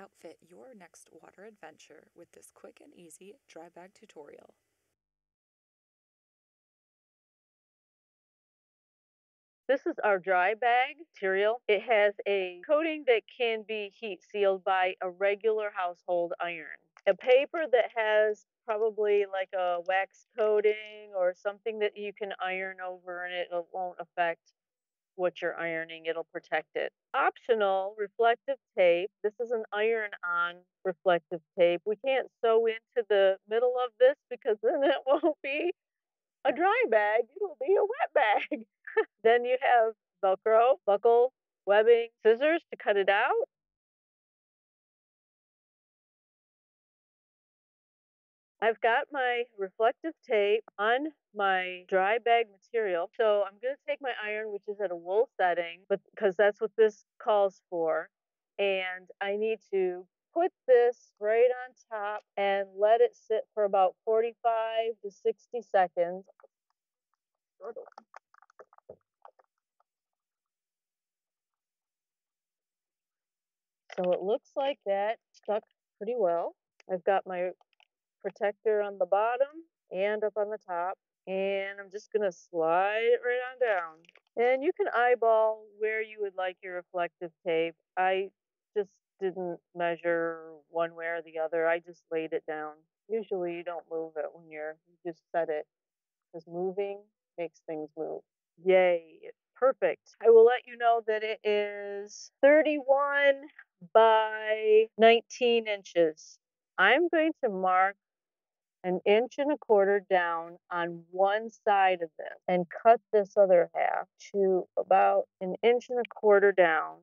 Outfit your next water adventure with this quick and easy dry bag tutorial. This is our dry bag material. It has a coating that can be heat sealed by a regular household iron. A paper that has probably like a wax coating or something that you can iron over and it won't affect what you're ironing, it'll protect it. Optional reflective tape. This is an iron-on reflective tape. We can't sew into the middle of this because then it won't be a dry bag, it'll be a wet bag. Then you have Velcro, buckle, webbing, scissors to cut it out. I've got my reflective tape on my dry bag material. So I'm going to take my iron, which is at a wool setting, but because that's what this calls for. And I need to put this right on top and let it sit for about 45 to 60 seconds. So it looks like that stuck pretty well. I've got my protector on the bottom and up on the top, and I'm just gonna slide it right on down. And you can eyeball where you would like your reflective tape. I just didn't measure one way or the other. I just laid it down. Usually you don't move it when you just set it, because moving makes things move. Yay, perfect. I will let you know that it is 31 by 19 inches. I'm going to mark 1.25 inches down on one side of this and cut this other half to about 1.25 inches down.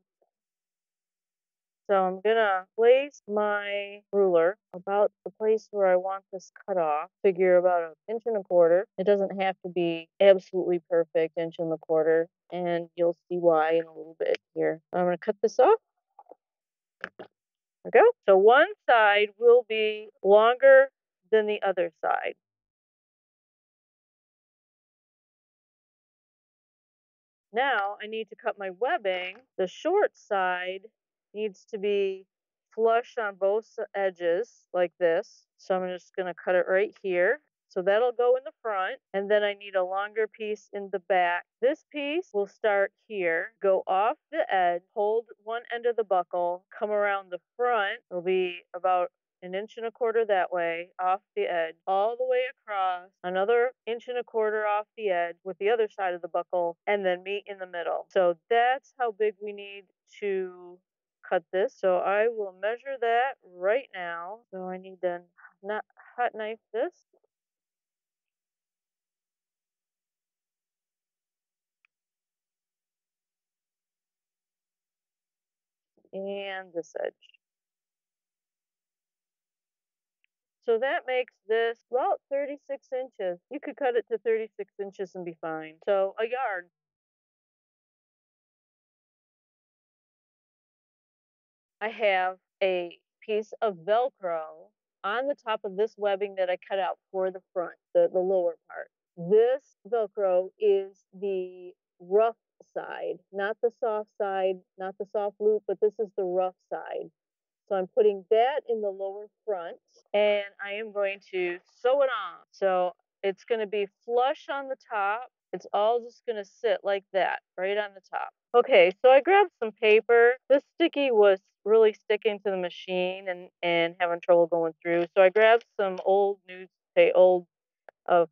So I'm gonna place my ruler about the place where I want this cut off. Figure about 1.25 inches. It doesn't have to be absolutely perfect 1.25 inches, and you'll see why in a little bit here. I'm gonna cut this off. There we go. So one side will be longer than the other side. Now I need to cut my webbing. The short side needs to be flush on both edges like this. So I'm just going to cut it right here. So that'll go in the front, and then I need a longer piece in the back. This piece will start here, go off the edge, hold one end of the buckle, come around the front. It'll be about 1.25 inches that way off the edge, all the way across, another 1.25 inches off the edge with the other side of the buckle, and then meet in the middle. So that's how big we need to cut this. So I will measure that right now. So I need to not hot knife this. And this edge. So that makes this about 36 inches. You could cut it to 36 inches and be fine. So a yard. I have a piece of Velcro on the top of this webbing that I cut out for the front, the lower part. This Velcro is the rough side, not the soft side, not the soft loop, but this is the rough side. So I'm putting that in the lower front, and I am going to sew it on. So it's going to be flush on the top. It's all just going to sit like that, right on the top. Okay, so I grabbed some paper. This sticky was really sticking to the machine and having trouble going through. So I grabbed some old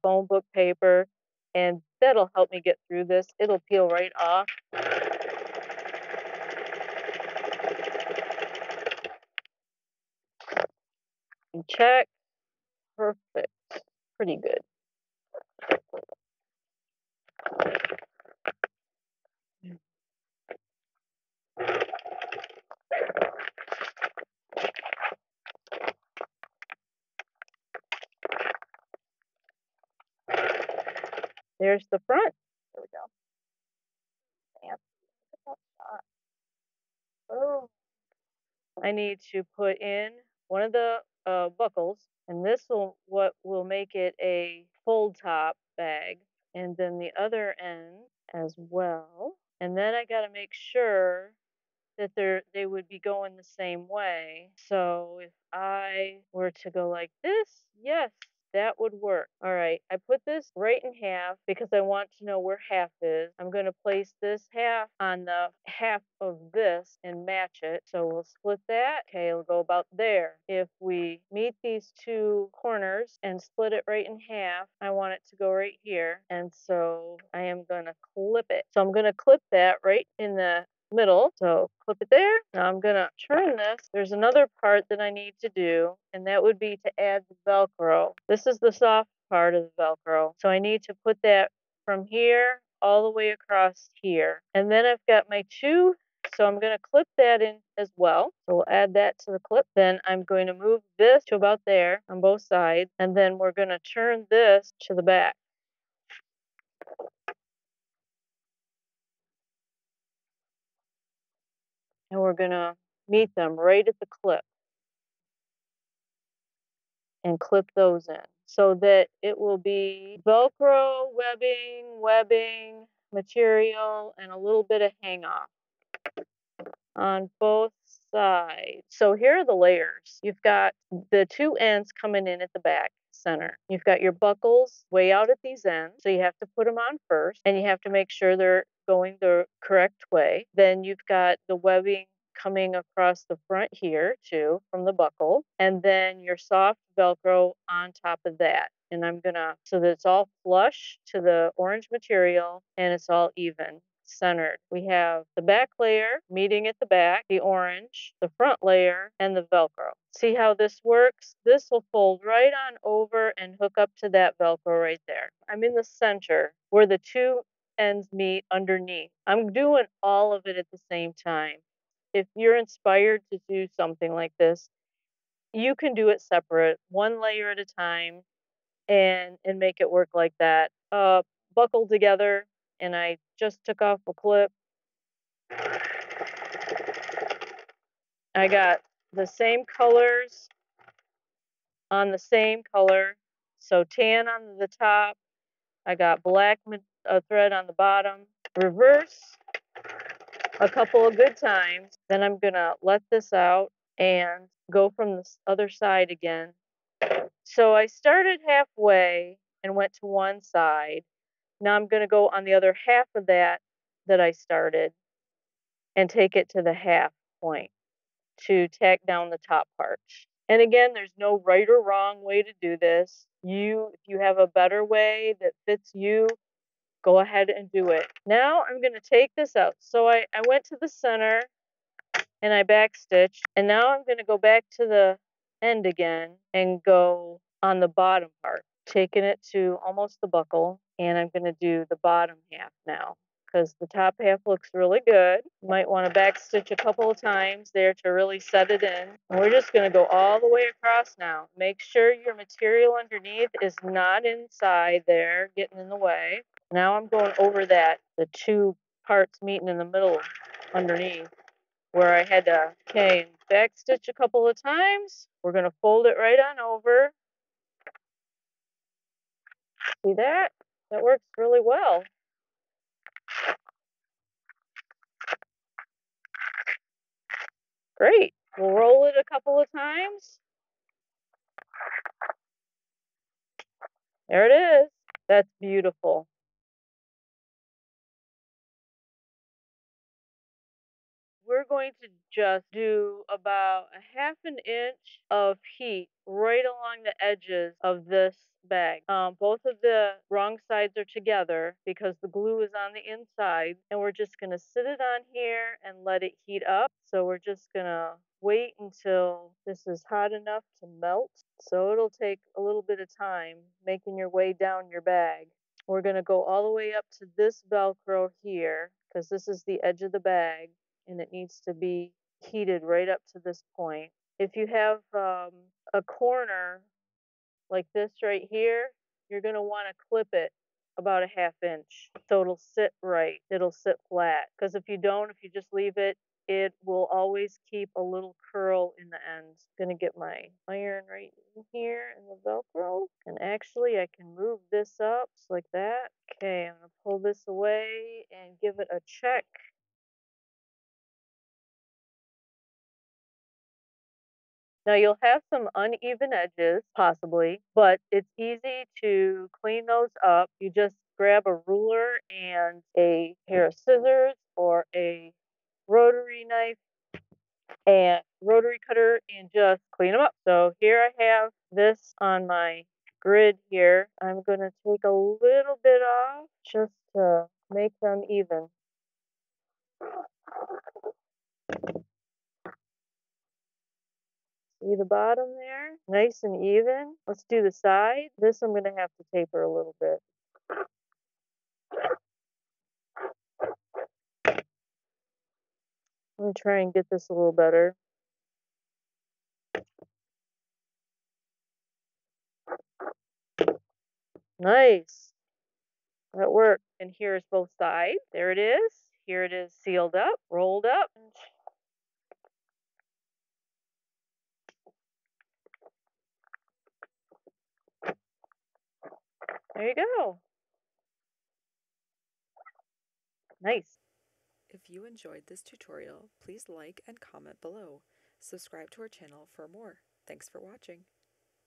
phone book paper, and that'll help me get through this. It'll peel right off. And check. Perfect. Pretty good. There's the front. There we go. Damn. Oh. I need to put in one of the buckles, and this will make it a fold top bag, and then the other end as well. And then I got to make sure that they would be going the same way. So if I were to go like this, yes, that would work. All right, I put this right in half because I want to know where half is. I'm going to place this half on the half of this and match it. So we'll split that. Okay, it'll go about there. If we meet these two corners and split it right in half, I want it to go right here. And so I am going to clip it. So I'm going to clip that right in the middle. So clip it there. Now I'm gonna turn this. There's another part that I need to do, and that would be to add the Velcro. This is the soft part of the Velcro. So I need to put that from here all the way across here. And then I've got my two, so I'm gonna clip that in as well. So we'll add that to the clip. Then I'm going to move this to about there on both sides, and then we're gonna turn this to the back. And we're gonna meet them right at the clip and clip those in so that it will be Velcro, webbing, material, and a little bit of hang off on both sides. So here are the layers. You've got the two ends coming in at the back center. You've got your buckles way out at these ends, so you have to put them on first, and you have to make sure they're going the correct way. Then you've got the webbing coming across the front here too from the buckle, and then your soft Velcro on top of that. And I'm gonna, so that it's all flush to the orange material and it's all even centered. We have the back layer meeting at the back, the orange, the front layer, and the Velcro. See how this works? This will fold right on over and hook up to that Velcro right there. I'm in the center where the two ends meet underneath. I'm doing all of it at the same time. If you're inspired to do something like this, you can do it separate, one layer at a time, and make it work like that. Buckled together, and I just took off a clip. I got the same colors on the same color. So tan on the top. I got black thread on the bottom. Reverse a couple of good times. Then I'm gonna let this out and go from this other side again. So I started halfway and went to one side. Now I'm gonna go on the other half of that I started and take it to the half point to tack down the top part. And again, there's no right or wrong way to do this. If you have a better way that fits you, go ahead and do it. Now I'm gonna take this out. So I went to the center and I backstitched, and now I'm gonna go back to the end again and go on the bottom part, taking it to almost the buckle, and I'm gonna do the bottom half now because the top half looks really good. You might want to backstitch a couple of times there to really set it in. And we're just going to go all the way across now. Make sure your material underneath is not inside there, getting in the way. Now I'm going over that, the two parts meeting in the middle underneath where I had to, okay, backstitch a couple of times. We're going to fold it right on over. See that? That works really well. Great. We'll roll it a couple of times. There it is. That's beautiful. We're going to just do about a half an inch of heat right along the edges of this bag. Both of the wrong sides are together because the glue is on the inside, and we're just going to sit it on here and let it heat up. So we're just going to wait until this is hot enough to melt. So it'll take a little bit of time making your way down your bag. We're going to go all the way up to this Velcro here because this is the edge of the bag, and it needs to be heated right up to this point. If you have a corner like this right here, you're going to want to clip it about a half inch so it'll sit right. It'll sit flat. Because if you don't, if you just leave it, it will always keep a little curl in the ends. Going to get my iron right in here in the Velcro. And actually, I can move this up just like that. Okay, I'm going to pull this away and give it a check. Now you'll have some uneven edges, possibly, but it's easy to clean those up. You just grab a ruler and a pair of scissors or a rotary knife and rotary cutter and just clean them up. So here I have this on my grid here. I'm going to take a little bit off just to make them even. See the bottom there? Nice and even. Let's do the side. This I'm going to have to taper a little bit. I'm going to try and get this a little better. Nice. That worked. And here's both sides. There it is. Here it is sealed up, rolled up. There you go. Nice. If you enjoyed this tutorial, please like and comment below. Subscribe to our channel for more. Thanks for watching.